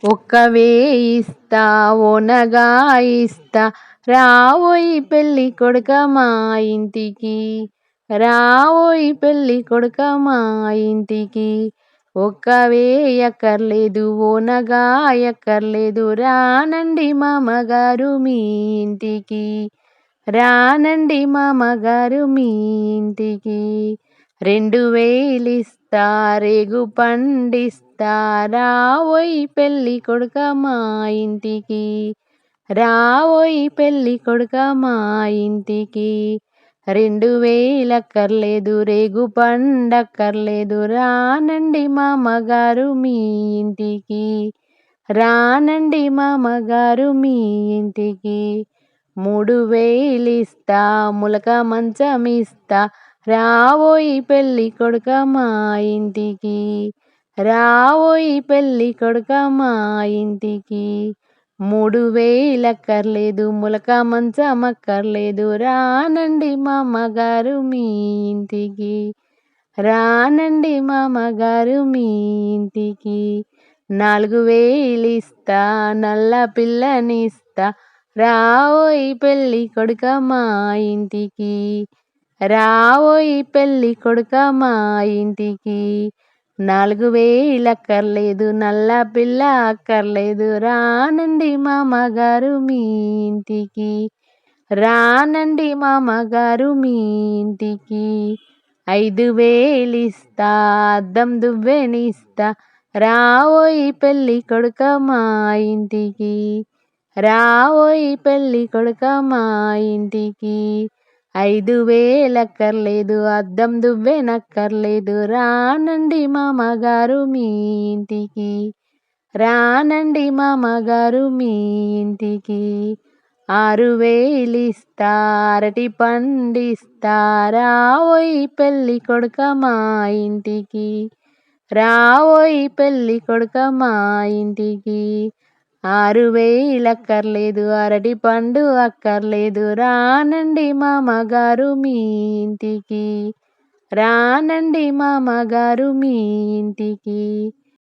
ఒక్క వేయిస్తా ఓనగా ఇస్తా రావోయి పెళ్ళి కొడుక మా ఇంటికి, రావోయి పెళ్ళి కొడుక మా ఇంటికి. ఒక్క వేయక్కర్లేదు ఓనగా ఎక్కర్లేదు రానండి మామగారు మీ ఇంటికి, రానండి మామగారు మీ ఇంటికి. 2000 ఇస్తా రేగు పండిస్తా రావోయి పెళ్ళి కొడుక మా ఇంటికి, రావోయి పెళ్ళి కొడుక మా ఇంటికి. 2000 అక్కర్లేదు రేగు పండక్కర్లేదు రానండి మామగారు మీ ఇంటికి, రానండి మామగారు మీ ఇంటికి. 3000 ఇస్తా ములక మంచమిస్తా రావోయి పెళ్ళి కొడుక మా ఇంటికి, రావోయి పెళ్ళి కొడుక మా ఇంటికి. 3000 అక్కర్లేదు ములక మంచమక్కర్లేదు రానండి మామగారు మీ ఇంటికి, రానండి మామగారు మీ ఇంటికి. 4000 ఇస్తా నల్ల పిల్లనిస్తా రావోయి పెళ్ళి కొడుక మా ఇంటికి, రావోయి పెళ్ళి కొడుక మా ఇంటికి. 4000 అక్కర్లేదు నల్ల పిల్ల అక్కర్లేదు రానండి మామగారు మీ ఇంటికి, రానండి మామగారు మీ ఇంటికి. 5000 ఇస్తా అద్దం దువ్వెనిస్తా రావోయి పెళ్ళి కొడుక మా ఇంటికి, రావోయి పెళ్ళి కొడుక మా ఇంటికి. 5000 అక్కర్లేదు అద్దం దువ్వెనక్కర్లేదు రానండి మామగారు మీ ఇంటికి, రానండి మామగారు మీ ఇంటికి. 6000 ఇస్తా అరటి పండిస్తా రావోయి పెళ్ళి కొడుక మా ఇంటికి, రావోయి పెళ్ళి కొడుక మా ఇంటికి. 6000 అక్కర్లేదు అరటి పండు అక్కర్లేదు రానండి మామగారు మీ ఇంటికి, రానండి మామగారు మీ ఇంటికి.